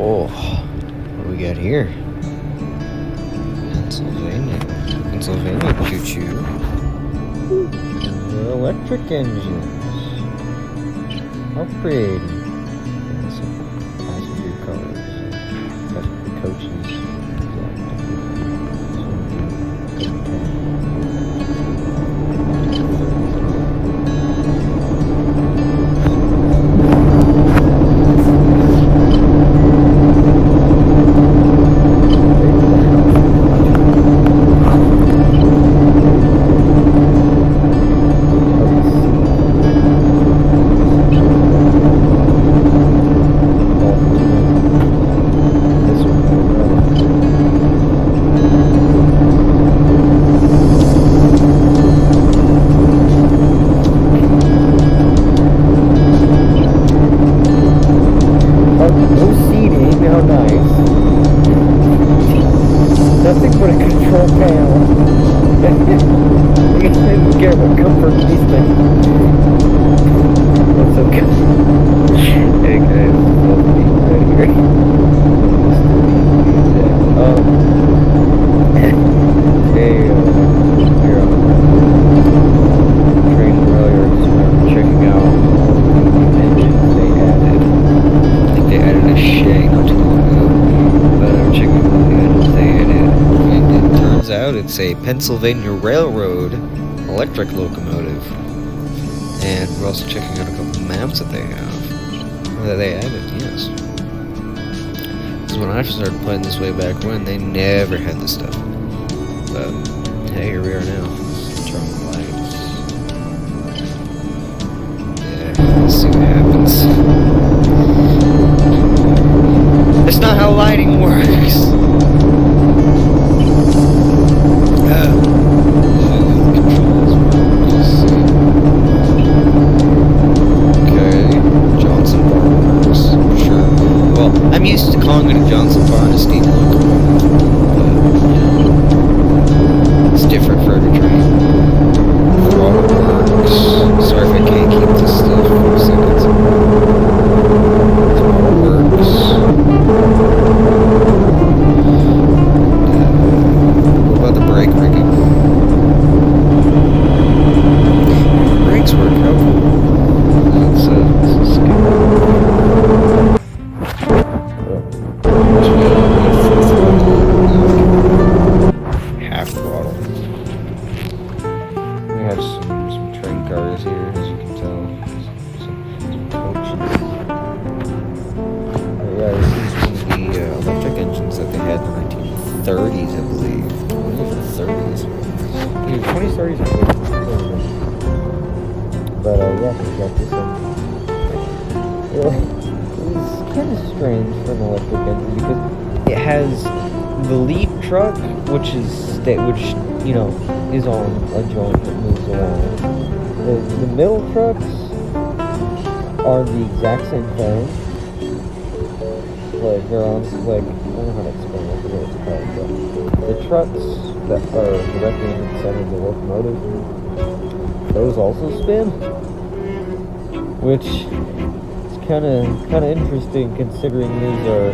Oh, what do we got here? Pennsylvania choo-choo. The electric engines. Upgrade. Passenger cars. Passenger coaches. Nothing but a control panel. You don't care about comfort in these things. That's okay. Hey guys, love me right here. Hey, here on train and rail yards, I'm checking out the engines they added. I think they added a shake not too long ago, but I'm checking out the engines they added. And it turns out it's a Pennsylvania Railroad electric locomotive. And we're also checking out a couple maps that they have. That they added, yes. Because when I started playing this way back when, they never had this stuff. But, hey, here we are now. Turn on the lights. Yeah, let's see what happens. That's not how lighting works! I'm used to calling it a Johnson Barn steam locomotive, but, you know, it's different for every train. Throttle works. Sorry if I can't keep this still for a second. Throttle works. What about the brake rigging? The brakes work, how cool. It's half throttle. We have some train cars here, as you can tell. Some coaches. Yeah, this is one of the electric engines that they had in the 1930s, I believe. Maybe the 30s. Either 20s, 30s, I believe. But yeah, we got this one. It's kind of strange for an electric engine because it has the lead truck, which you know is on a joint that moves around. The middle trucks are the exact same thing. Like they're on like I don't know how to explain it. I forget what it's called, but the trucks that are directly in the center of the locomotive, those also spin, which kind of interesting considering these are,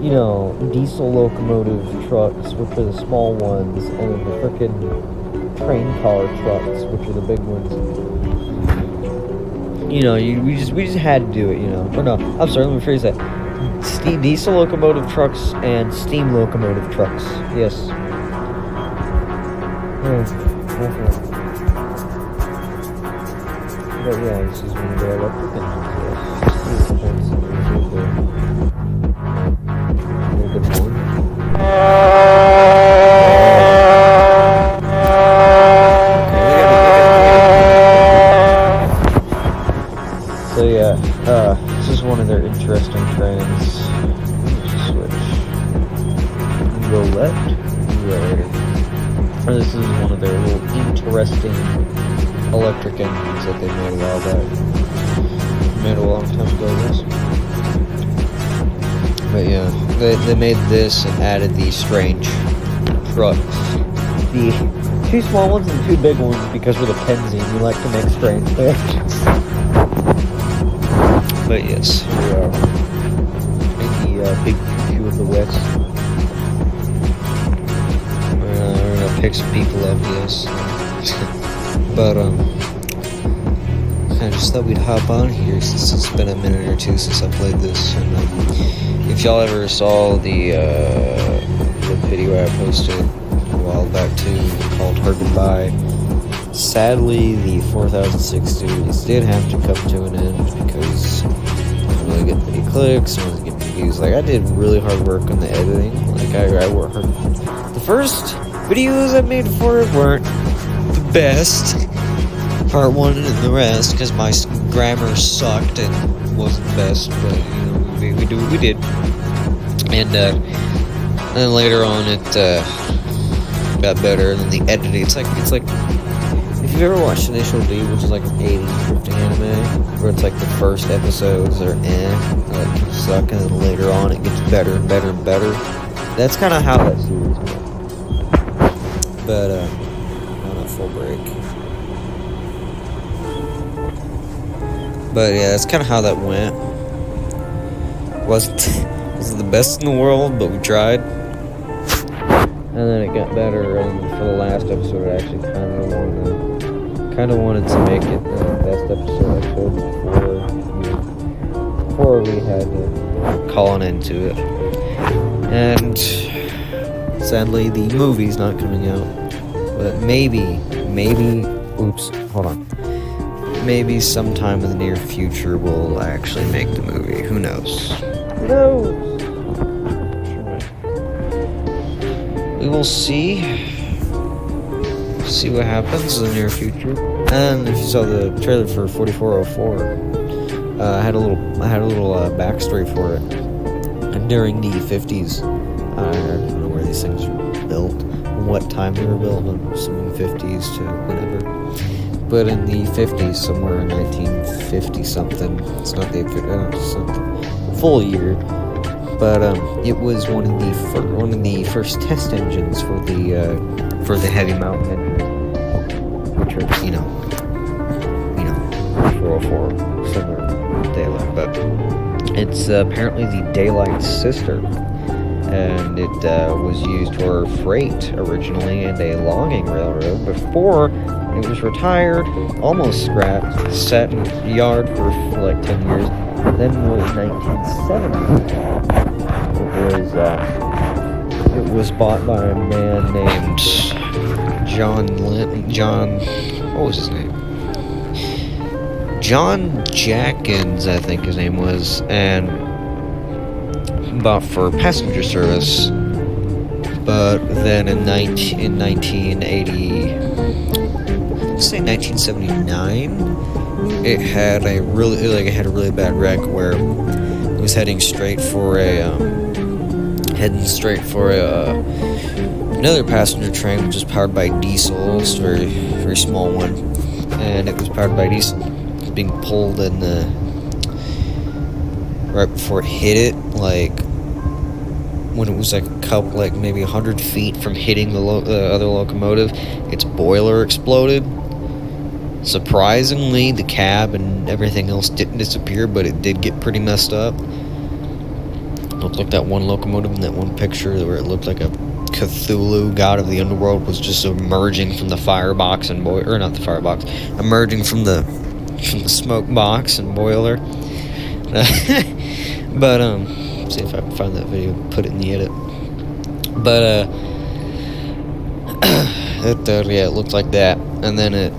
you know, diesel locomotive trucks, which are the small ones, and then the frickin' train car trucks, which are the big ones. You know, we just had to do it, you know. Or no, I'm sorry, let me rephrase that. Diesel locomotive trucks and steam locomotive trucks. Yes. But yeah, this is one of the electric engines. So yeah, this is one of their interesting trains. Switch. Go left, go right. This is one of their little interesting electric engines that they made a while back. Made a long time ago, yes. But yeah, they made this and added these strange trucks. The two small ones and the two big ones because we're the Penzine. We like to make strange things. But yes, here we are. that, yes. But, I just thought we'd hop on here since it's been a minute or two since I played this. And if y'all ever saw the video I posted a while back too, called Her Goodbye, sadly the 4006 series did have to come to an end because I wasn't really getting any clicks, I wasn't getting any views. Like, I did really hard work on the editing. Like, I worked hard. The first videos I made for it weren't the best. Part 1 and the rest, because my grammar sucked and wasn't the best, but we do what we did. And then later on it got better, and then the editing, it's like if you've ever watched Initial D, which is like an 80s drifting anime, where it's like the first episodes are like suck, and then later on it gets better and better and better. That's kind of how that series went. But on a full break. But yeah, that's kind of how that went. Wasn't the best in the world, but we tried. And then it got better, and for the last episode, I actually kind of wanted to make it the best episode I could before we had to call an end to it. And sadly, the movie's not coming out. But maybe, oops, hold on. Maybe sometime in the near future we'll actually make the movie. Who knows? Who knows? We will see. See what happens in the near future. And if you saw the trailer for 4404, I had a little backstory for it. And during the 50s, I don't know where these things were built, what time they were built. I'm assuming 50s to whatever. But in the 50s, somewhere in 1950 something, it's not the full year, but it was one of the first test engines for the heavy mountain engines, which are 404, similar to Daylight, but it's apparently the Daylight's sister, and it was used for freight originally and a logging railroad before it was retired, almost scrapped, sat in the yard for like 10 years. Then in 1970, it was bought by a man named what was his name? John Jackins, I think his name was, and bought for passenger service. But then in 1979, it had a really bad wreck where it was heading straight for another passenger train, which is powered by diesel. It's a very, very small one, and it was powered by diesel. It was being pulled in right before it hit it, like when it was like maybe 100 feet from hitting the other locomotive, its boiler exploded. Surprisingly, the cab and everything else didn't disappear, but it did get pretty messed up. It looked like that one locomotive in that one picture where it looked like a Cthulhu, god of the underworld, was just emerging from the firebox and boiler, or not the firebox, emerging from the smoke box and boiler. But see if I can find that video, put it in the edit. But it looked like that, and then it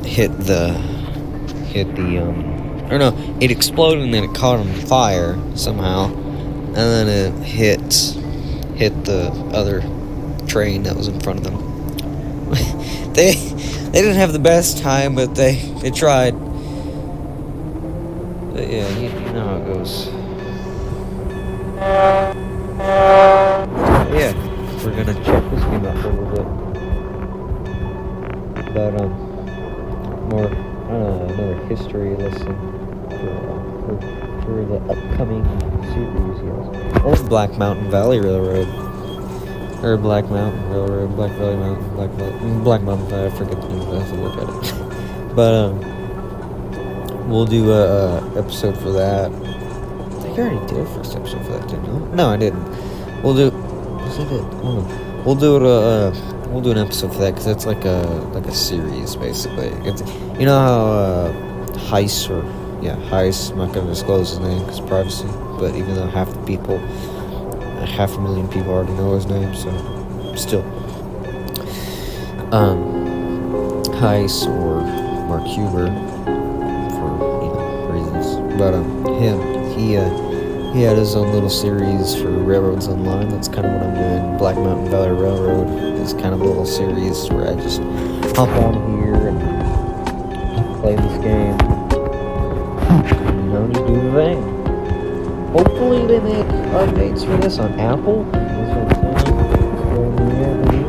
it exploded and then it caught on fire somehow, and then it hit the other train that was in front of them. they didn't have the best time, but they tried. But yeah, you know how it goes. Yeah, we're gonna check this game out for a little bit. But more another history lesson for the upcoming series. Yes, or Black Mountain Valley Railroad, or Black Mountain Railroad, Black Valley Mountain, Black Mountain Valley. I forget the name of it. I have to look at it. But we'll do a episode for that. I think I already did a first episode for that, didn't I? No, I didn't. We'll do. Was it? We'll do we'll do an episode for that because that's like a series basically. It's, you know how Heist Heist. I'm not gonna disclose his name because privacy. But even though half the people, 500,000 people already know his name, so still, Heist or Mark Huber for reasons. But he had his own little series for Railroads Online. That's kind of what I'm doing. Black Mountain Valley Railroad is kind of a little series where I just hop on here and play this game. Just do the thing. Hopefully they make updates for this on Apple. That's what I'm saying.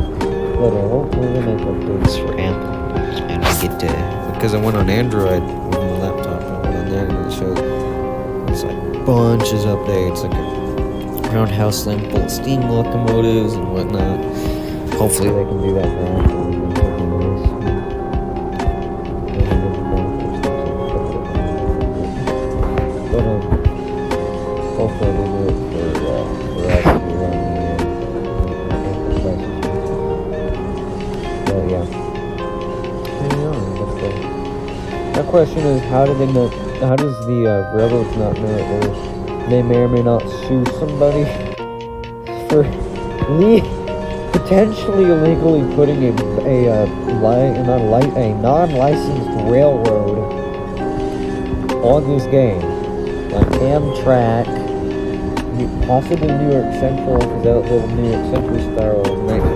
But hopefully they make updates for Apple. And I get to, because I went on Android with my laptop, I went on there and it shows it's like bunches of updates, like a roundhouse lamp full of steam locomotives and whatnot. Hopefully they can do that for Apple. Hopefully they do it for us here on the yeah. My question is, how does the railroads not know it? They may or may not sue somebody for potentially illegally putting a non-licensed railroad on this game, like Amtrak, possibly New York Central, because that little New York Central style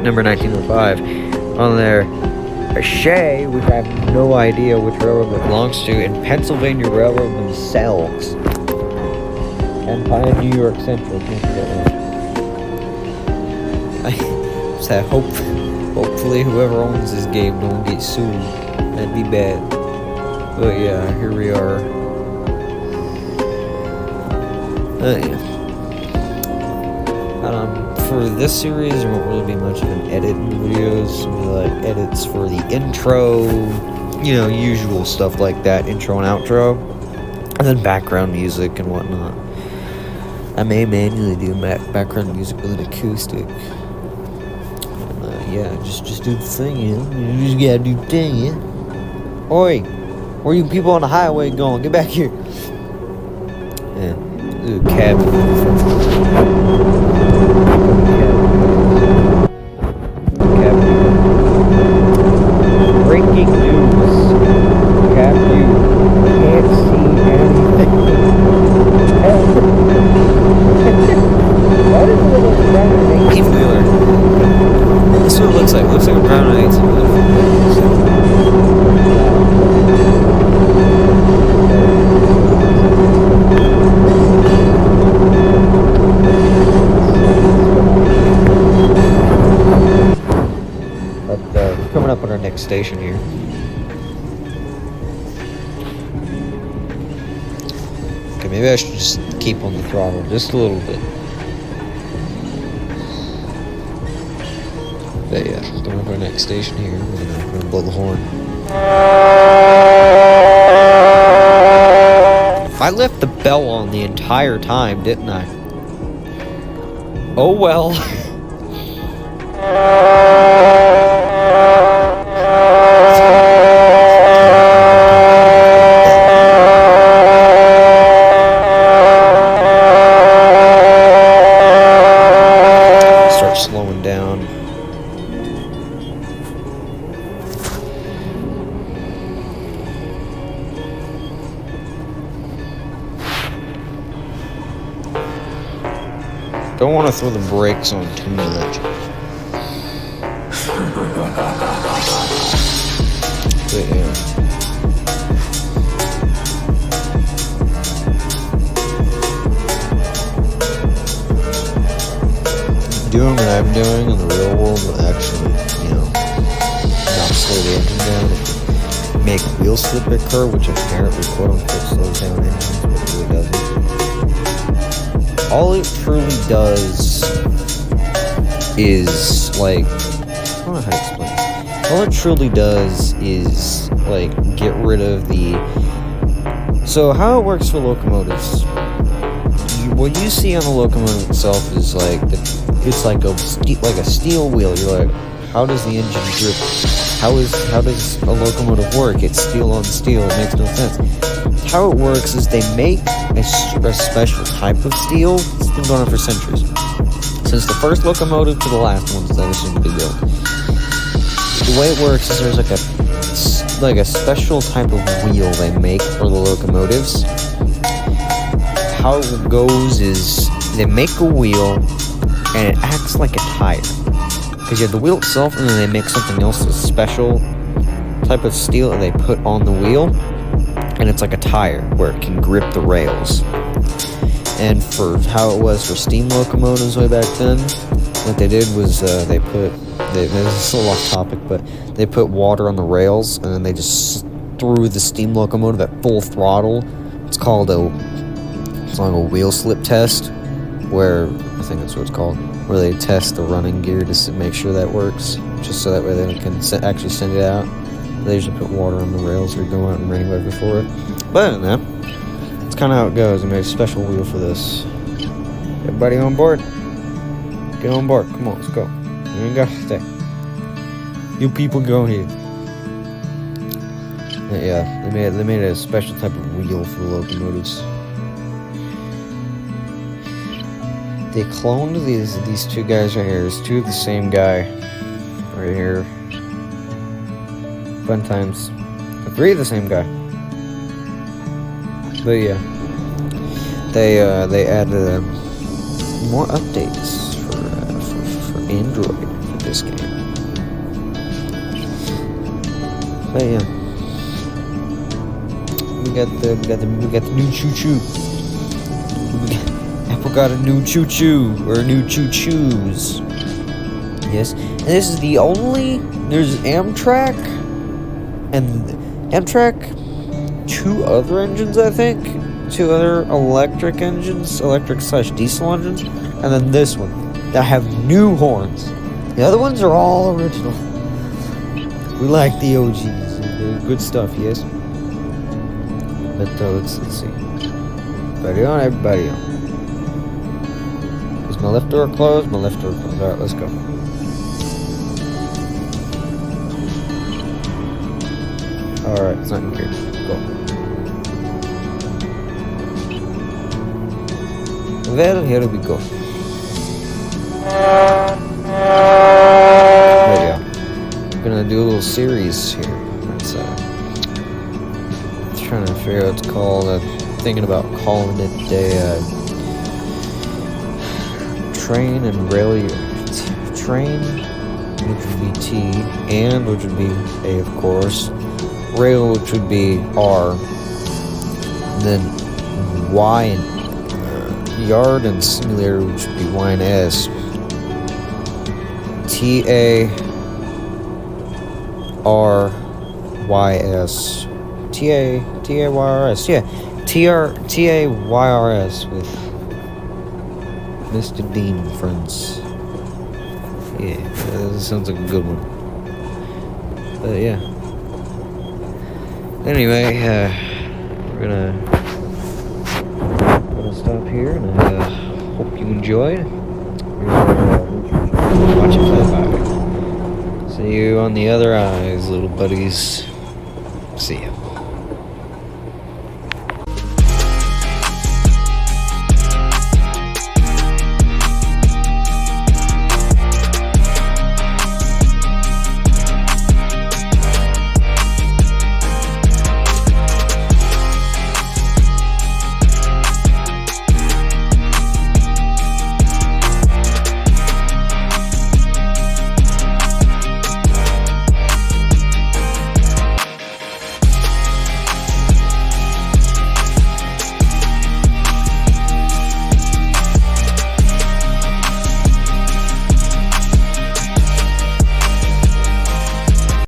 number 1905 on there. Shea, which I have no idea which railroad it belongs to, and Pennsylvania Railroad themselves, and by New York Central. Hopefully whoever owns this game don't get sued. That'd be bad. But yeah, here we are. For this series, there won't really be much of an edit in the videos. It'll be like edits for the intro, usual stuff like that, intro and outro, and then background music and whatnot. I may manually do background music with an acoustic. And, just do the thing, You just gotta do the thing, Oi, where you people on the highway going? Get back here. Yeah, do a cab. Breaking news. Captain, can't see anything. What is a little brown 18-wheeler? This is what it looks like. It looks like a brown 18-wheeler. Coming up on our next station here. Okay, maybe I should just keep on the throttle just a little bit. But yeah, coming up on our next station here. We're gonna blow the horn. I left the bell on the entire time, didn't I? Oh well. Slowing down. Don't want to throw the brakes on too much. But yeah. Doing what I'm doing in the real world will actually, not slow the engine down. It can make wheel slip occur, which apparently quote-unquote slows down engines, but it really doesn't. All it truly does is, I don't know how to explain it. All it truly does is, get rid of the... So, how it works for locomotives... What you see on the locomotive itself is it's like a steel wheel. You're like, how does the engine grip? How does a locomotive work? It's steel on steel. It makes no sense. How it works is they make a special type of steel. It's been going on for centuries. Since the first locomotive to the last ones that seem to be built. The way it works is there's like a special type of wheel they make for the locomotives. How it goes is they make a wheel and it acts like a tire. Because you have the wheel itself and then they make something else, a special type of steel that they put on the wheel. And it's like a tire where it can grip the rails. And for how it was for steam locomotives way back then, what they did was this is a little off topic, but they put water on the rails and then they just threw the steam locomotive at full throttle. It's called a wheel slip test, where I think that's what it's called, where they test the running gear to make sure that works, just so that way they can actually send it out. They usually put water on the rails or go out and rain weather for it. But I don't know. That's kind of how it goes. They made a special wheel for this. Everybody on board? Get on board. Come on, let's go. You ain't got to stay. You people go here. Yeah, they made a special type of wheel for the locomotives. They cloned these two guys right here. There's two of the same guy right here. Fun times. Three of the same guy. But yeah, they added more updates for Android for this game. But yeah, we got the new choo. Apple got a new choo or a new choos. Yes, and this is the only. There's Amtrak. And Amtrak, two other engines, I think. Two other electric engines, electric/diesel engines. And then this one, that have new horns. The other ones are all original. We like the OGs. They're good stuff, yes. But let's see. Everybody on. Is my left door closed? My left door closed. Alright, let's go. Alright, it's not in here. Go. Well, here we go. There you go. I'm gonna do a little series here. That's trying to figure out what it's called. Thinking about calling it a train and rail. Train, which would be T, and which would be A, of course. Rail, which would be R, and then Y and yard and simulator, which would be Y and S. TARYS. TAYRS. Yeah, TAYRS with Mr. Dean and friends. Yeah, that sounds like a good one. But yeah. Anyway, we're gonna stop here, and I hope you enjoyed. Watch it play by. See you on the other eyes, little buddies. See ya.